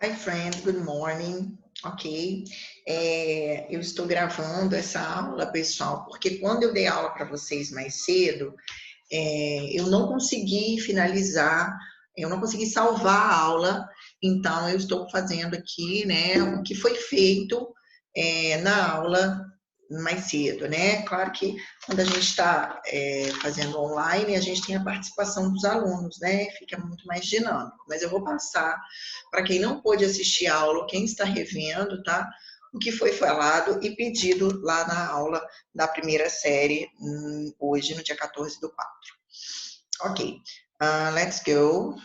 Hi friends, good morning. Ok, eu estou gravando essa aula, pessoal, porque quando eu dei aula para vocês mais cedo, eu não consegui finalizar, eu não consegui salvar a aula, então eu estou fazendo aqui, né, o que foi feito na aula mais cedo, né? Claro que quando a gente está fazendo online, a gente tem a participação dos alunos, né? Fica muito mais dinâmico. Mas eu vou passar para quem não pôde assistir a aula, quem está revendo, tá? O que foi falado e pedido lá na aula da primeira série, hoje, no dia 14/4. Ok, let's go.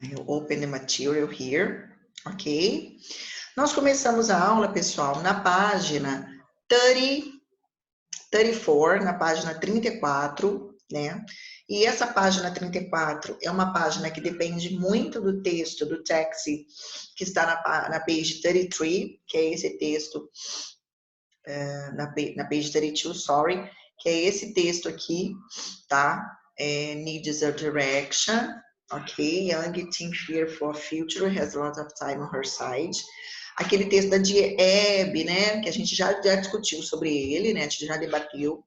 I'll open the material here. Ok. Nós começamos a aula, pessoal, na página 34, na página 34, né? E essa página 34 é uma página que depende muito do texto, do text que está na page 33, que é esse texto, na page 32, sorry, que é esse texto aqui, tá? Needs a direction, ok? Young teen fear for future, has a lot of time on her side. Aquele texto da Dieb, né, que a gente já discutiu sobre ele, né, a gente já debateu,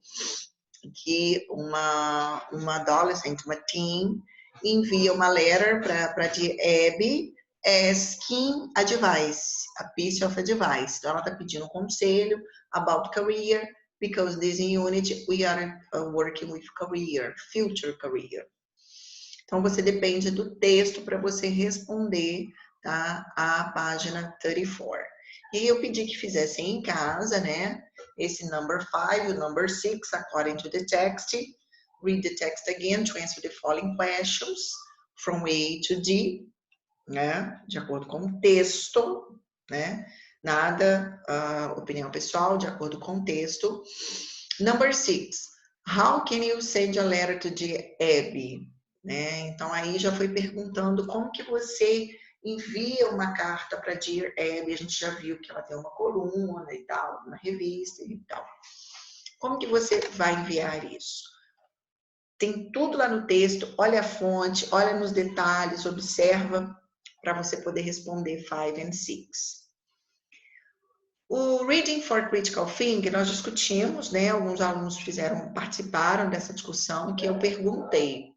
que uma adolescente, uma teen, envia uma letter para Dieb asking advice, a piece of advice. Então, ela está pedindo um conselho about career, because this unit we are working with career, future career. Então, você depende do texto para você responder, tá, a página 34. E eu pedi que fizessem em casa, né, esse number 5 e o number 6, according to the text. Read the text again to answer the following questions, from A to D, né, de acordo com o texto, né, nada opinião pessoal, de acordo com o texto. Number 6, how can you send a letter to the Abby? Né? Então, aí já foi perguntando como que você envia uma carta para Dear Abby. A gente já viu que ela tem uma coluna e tal, uma revista e tal. Como que você vai enviar isso? Tem tudo lá no texto, olha a fonte, olha nos detalhes, observa para você poder responder 5 and 6. O Reading for Critical Thinking, nós discutimos, né? Alguns alunos participaram dessa discussão, que eu perguntei.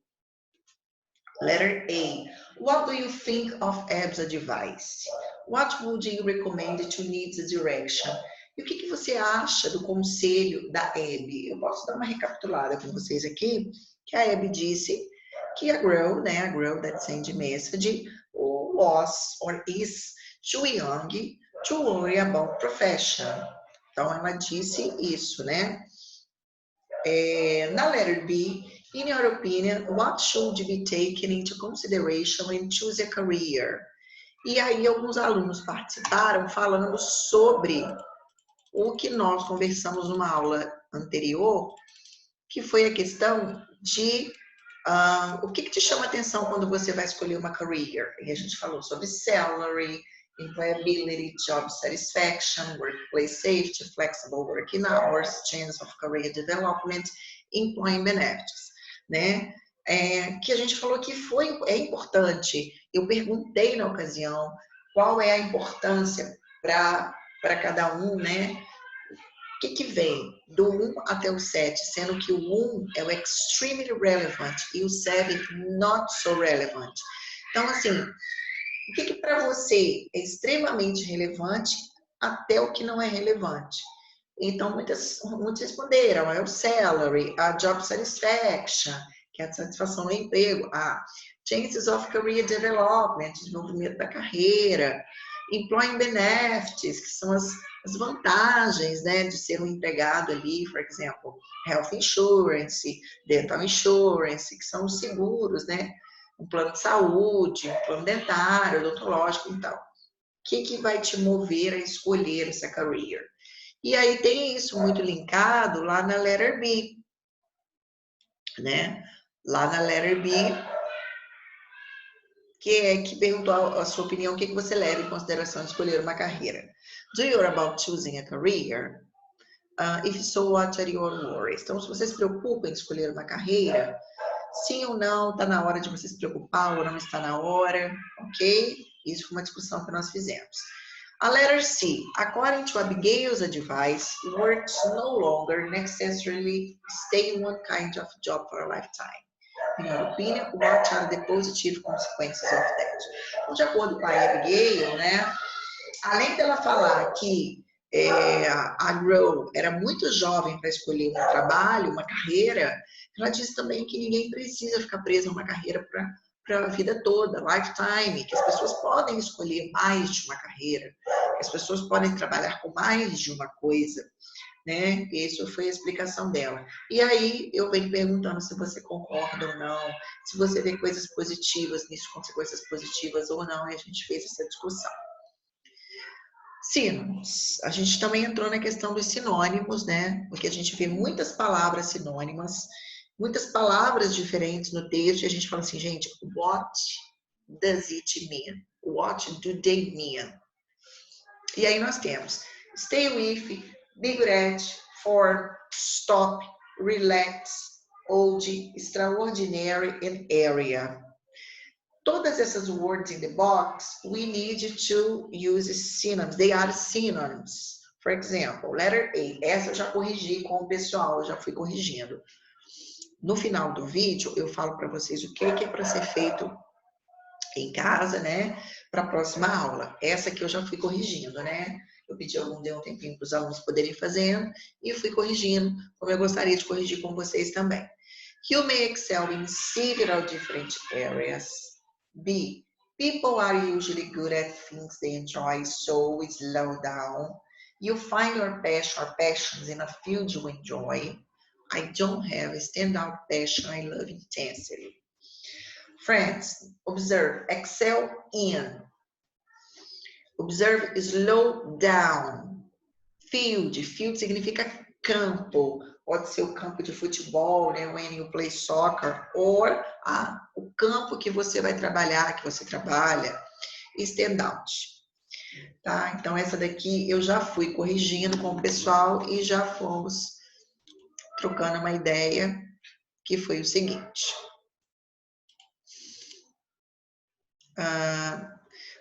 Letter A. What do you think of Abby's advice? What would you recommend to need the direction? E o que você acha do conselho da Abby? Eu posso dar uma recapitulada com vocês aqui, que a Abby disse que a girl, né, a girl that sent message, was or is too young to worry about profession. Então, ela disse isso, né? Na letter B, in your opinion, what should be taken into consideration when choose a career? E aí, alguns alunos participaram falando sobre o que nós conversamos numa aula anterior, que foi a questão de o que te chama atenção quando você vai escolher uma career? E a gente falou sobre salary, employability, job satisfaction, workplace safety, flexible working hours, chance of career development, employment benefits, né? Que a gente falou que é importante. Eu perguntei na ocasião qual é a importância para cada um, né? O que vem do 1 até o 7, sendo que o 1 é o extremely relevant e o 7 not so relevant. Então, assim, o que para você é extremamente relevante até o que não é relevante? Então, muitos responderam, é o salary, a job satisfaction, que é a satisfação no emprego, a chances of career development, desenvolvimento da carreira, employment benefits, que são as vantagens, né, de ser um empregado ali, por exemplo, health insurance, dental insurance, que são os seguros, né, um plano de saúde, um plano dentário, odontológico e tal. O que vai te mover a escolher essa career? E aí tem isso muito linkado lá na letter B, né? Lá na letter B, que perguntou a sua opinião, o que você leva em consideração de escolher uma carreira. Do you worry about choosing a career? If so, what are your worries? Então, se você se preocupa em escolher uma carreira, Sim ou não, está na hora de você se preocupar ou não está na hora, ok? Isso foi uma discussão que nós fizemos. A letter C, according to Abigail's advice, works no longer necessarily stay in one kind of job for a lifetime. In your opinion, what are the positive consequences of that? Então, de acordo com a Abigail, né, além dela falar que a Grow era muito jovem para escolher um trabalho, uma carreira, ela diz também que ninguém precisa ficar preso a uma carreira para a vida toda, lifetime, que as pessoas podem escolher mais de uma carreira, que as pessoas podem trabalhar com mais de uma coisa, né? Isso foi a explicação dela. E aí eu venho perguntando se você concorda ou não, se você vê coisas positivas nisso, consequências positivas ou não, e a gente fez essa discussão. Sinônimos. A gente também entrou na questão dos sinônimos, né? Porque a gente vê muitas palavras sinônimas, muitas palavras diferentes no texto, e a gente fala assim, gente, what does it mean? What do they mean? E aí nós temos stay with, be good at, for, stop, relax, old, extraordinary, and area. Todas essas words in the box, we need to use synonyms. They are synonyms. For example, letter A. Essa eu já corrigi com o pessoal, eu já fui corrigindo. No final do vídeo, eu falo para vocês o que é para ser feito em casa, né? Para a próxima aula. Essa aqui eu já fui corrigindo, né? Eu pedi dei um tempinho para os alunos poderem fazer e fui corrigindo, como eu gostaria de corrigir com vocês também. You may excel in several different areas. B. People are usually good at things they enjoy, so slow down. You find your passion or passions in a field you enjoy. I don't have a standout passion I love intensely. Friends, observe, excel in. Observe, slow down. Field significa campo. Pode ser o campo de futebol, né? When you play soccer. Ou o campo que você vai trabalhar, que você trabalha. Stand out. Tá? Então, essa daqui eu já fui corrigindo com o pessoal e já fomos trocando uma ideia, que foi o seguinte.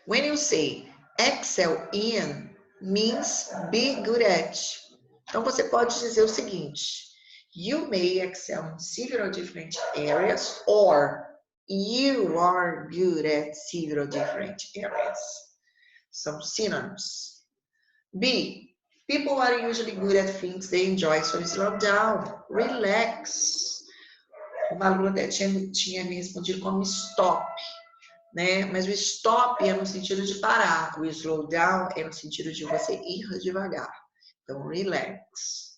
When you say excel in, means be good at. Então, você pode dizer o seguinte. You may excel in several different areas, or you are good at several different areas. São synonyms. B. People are usually good at things they enjoy, so slow down, relax. Uma aluna até tinha me respondido como stop, né? Mas o stop é no sentido de parar, o slow down é no sentido de você ir devagar. Então, relax.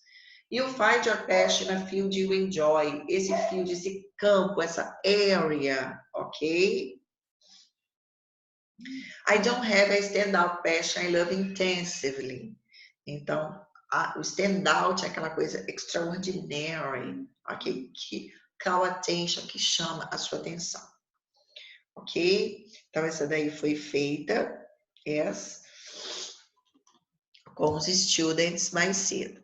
You find your passion a field you enjoy. Esse field, esse campo, essa area, ok? I don't have a standout passion I love intensively. Então, o standout é aquela coisa extraordinary, ok? Que call attention, que chama a sua atenção. Ok? Então, essa daí foi feita com os students mais cedo.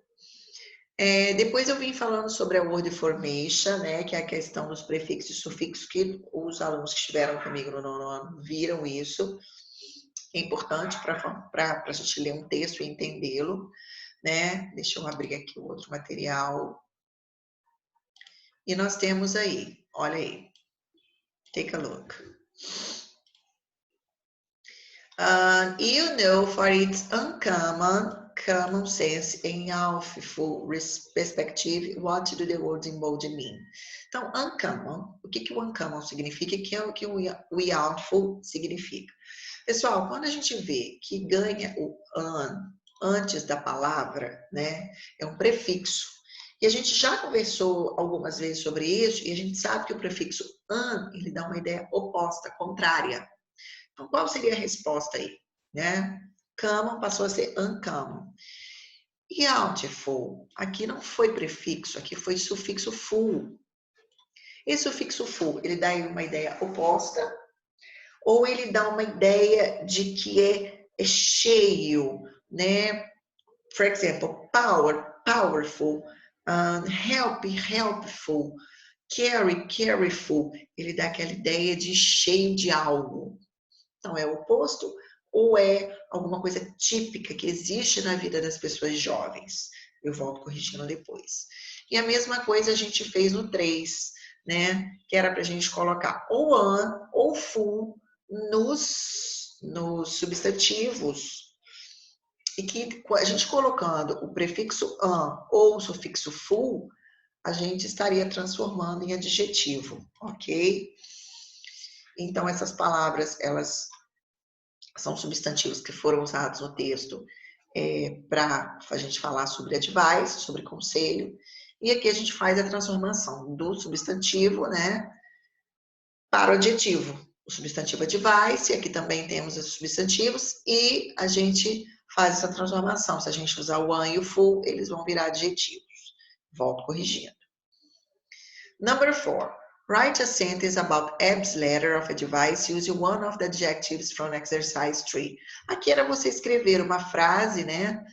Depois eu vim falando sobre a word formation, né, que é a questão dos prefixos e sufixos, que os alunos que estiveram comigo no nono ano viram isso. É importante para a gente ler um texto e entendê-lo, né? Deixa eu abrir aqui o outro material. E nós temos aí, olha aí. Take a look. You know, for its common sense and helpful perspective, what do the words in bold mean? Então, uncommon, o que o uncommon significa e o que o helpful significa? Pessoal, quando a gente vê que ganha o an antes da palavra, né, é um prefixo. E a gente já conversou algumas vezes sobre isso, e a gente sabe que o prefixo an, ele dá uma ideia oposta, contrária. Então, qual seria a resposta aí? Né? Common passou a ser uncommon. E helpful, aqui não foi prefixo, aqui foi sufixo full. Esse sufixo full, ele dá uma ideia oposta, ou ele dá uma ideia de que é cheio, né? For example, power, powerful, helpful, carryful, ele dá aquela ideia de cheio de algo. Então, é o oposto ou é alguma coisa típica que existe na vida das pessoas jovens? Eu volto corrigindo depois. E a mesma coisa a gente fez no 3, né? Que era para a gente colocar ou an ou full nos substantivos. E que a gente colocando o prefixo an ou o sufixo full, a gente estaria transformando em adjetivo, ok? Então, essas palavras, elas são substantivos que foram usados no texto para a gente falar sobre advice, sobre conselho, e aqui a gente faz a transformação do substantivo, né, para o adjetivo. O substantivo advice, aqui também temos os substantivos, e a gente faz essa transformação. Se a gente usar o an e o full, eles vão virar adjetivos. Volto corrigindo. Number 4. Write a sentence about Ab's letter of advice using one of the adjectives from exercise 3. Aqui era você escrever uma frase, né,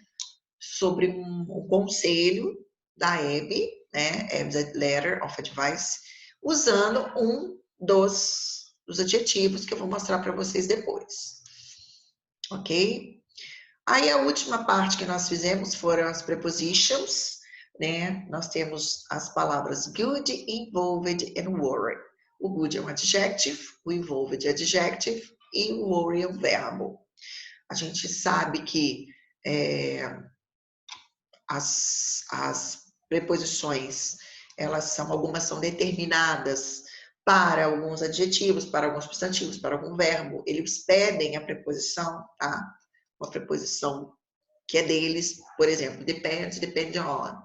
sobre um conselho da Abby, né, Ab's letter of advice, usando um dos adjetivos que eu vou mostrar para vocês depois. Ok? Aí a última parte que nós fizemos foram as prepositions, né? Nós temos as palavras good, involved and worry. O good é um adjective, o involved é adjective e o worry é um verbo. A gente sabe que as preposições, algumas são determinadas para alguns adjetivos, para alguns substantivos, para algum verbo. Eles pedem a preposição, tá? Uma preposição que é deles, por exemplo, depend, depend on,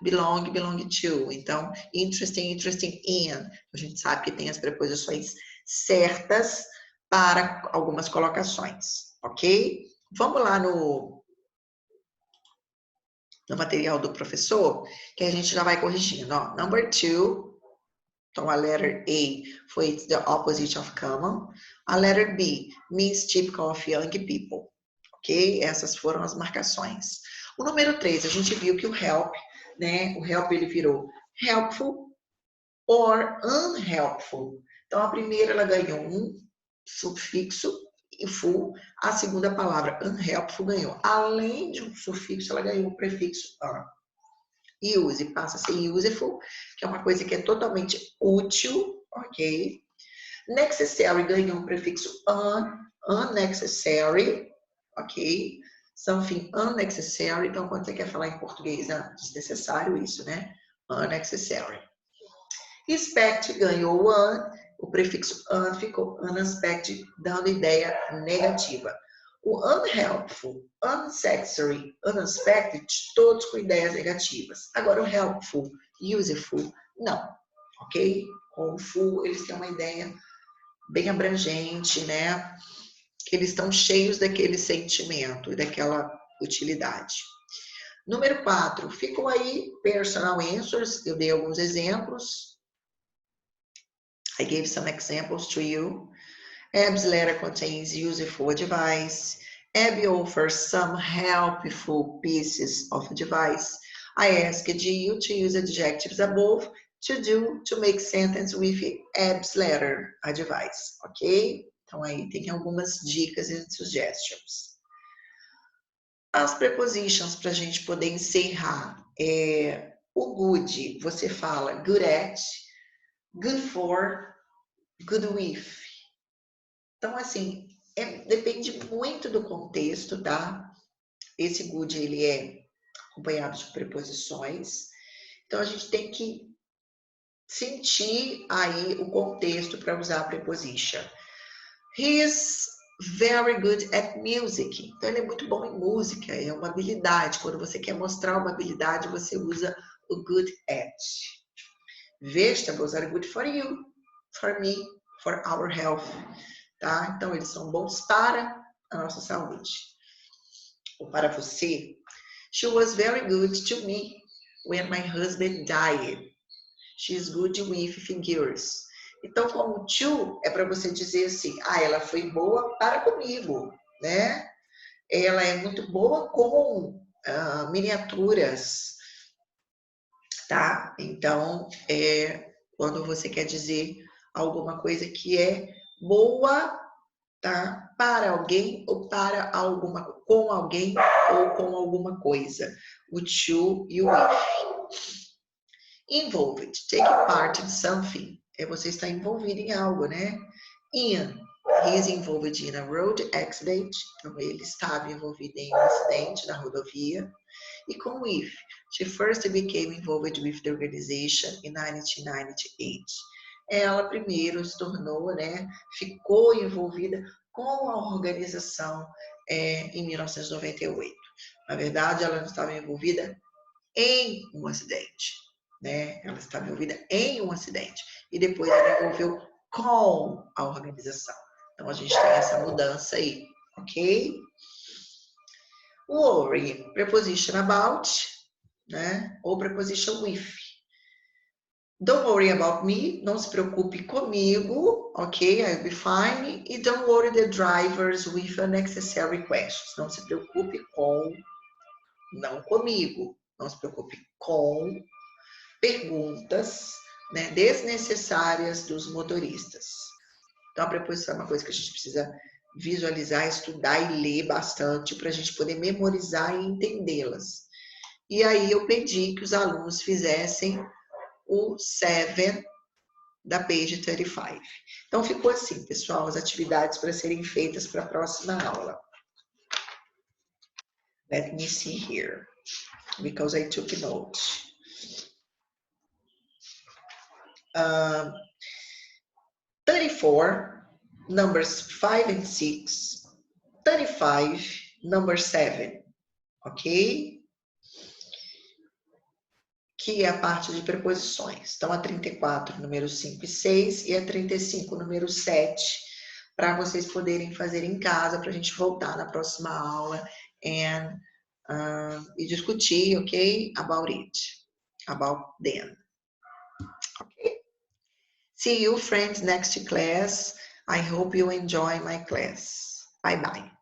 belong, belong to. Então, interesting, interesting in. A gente sabe que tem as preposições certas para algumas colocações, ok? Vamos lá no material do professor, que a gente já vai corrigindo. Ó, number 2, então a letter A foi the opposite of common. A letter B means typical of young people. Ok? Essas foram as marcações. O número 3, a gente viu que o help, né? O help ele virou helpful or unhelpful. Então a primeira ela ganhou um sufixo e full, a segunda palavra unhelpful ganhou. Além de um sufixo, ela ganhou o prefixo un. Use passa a ser useful, que é uma coisa que é totalmente útil, ok? Necessary ganhou o prefixo unnecessary, ok? Something unnecessary, então quando você quer falar em português, é desnecessário isso, né? Unnecessary. Expect ganhou o un, o prefixo un ficou unaspect, dando ideia negativa. O unhelpful, unnecessary, unexpected, todos com ideias negativas. Agora o helpful, useful, não, ok? Com o full, eles têm uma ideia bem abrangente, né? Que eles estão cheios daquele sentimento e daquela utilidade. Número 4, ficam aí personal answers, eu dei alguns exemplos. I gave some examples to you. Ab's letter contains useful advice. Abby offers some helpful pieces of advice. I asked you to use adjectives above to make sentence with Ab's letter advice, ok? Então aí tem algumas dicas e suggestions. As prepositions para a gente poder encerrar. O good, você fala good at, good for, good with. Então, assim, depende muito do contexto, tá? Esse good, ele é acompanhado de preposições. Então, a gente tem que sentir aí o contexto para usar a preposition. He is very good at music. Então, ele é muito bom em música, é uma habilidade. Quando você quer mostrar uma habilidade, você usa o good at. Vegetables are good for you, for me, for our health. Tá? Então, eles são bons para a nossa saúde. Ou para você. She was very good to me when my husband died. She's good with figures. Então, como to é para você dizer assim, ela foi boa para comigo, né? Ela é muito boa com miniaturas, tá? Então, quando você quer dizer alguma coisa que é boa, tá? Para alguém ou para alguma, com alguém ou com alguma coisa. O to e o with. Involved, take part in something. É você estar envolvido em algo, né? In, he is involved in a road accident. Então, ele estava envolvido em um acidente na rodovia. E com with, she first became involved with the organization in 1998. Ela primeiro se tornou, né? Ficou envolvida com a organização em 1998. Na verdade, ela não estava envolvida em um acidente, né? Ela estava envolvida em um acidente e depois ela envolveu com a organização. Então a gente tem essa mudança aí, ok? Worry, preposition about, né? Ou preposition with. Don't worry about me, não se preocupe comigo, ok? I'll be fine. E don't worry the drivers with unnecessary questions. Não se preocupe com, não comigo. Não se preocupe com perguntas, né, desnecessárias dos motoristas. Então, a preposição é uma coisa que a gente precisa visualizar, estudar e ler bastante para a gente poder memorizar e entendê-las. E aí eu pedi que os alunos fizessem o 7 da page 35. Então, ficou assim, pessoal, as atividades para serem feitas para a próxima aula. Let me see here, because I took note. 34, numbers 5 and 6. 35, number 7. Ok? Que é a parte de preposições. Então, a 34, número 5 e 6, e a 35, número 7, para vocês poderem fazer em casa, para a gente voltar na próxima aula e discutir, ok? About it. About them. Ok? See you, friends, next class. I hope you enjoy my class. Bye-bye.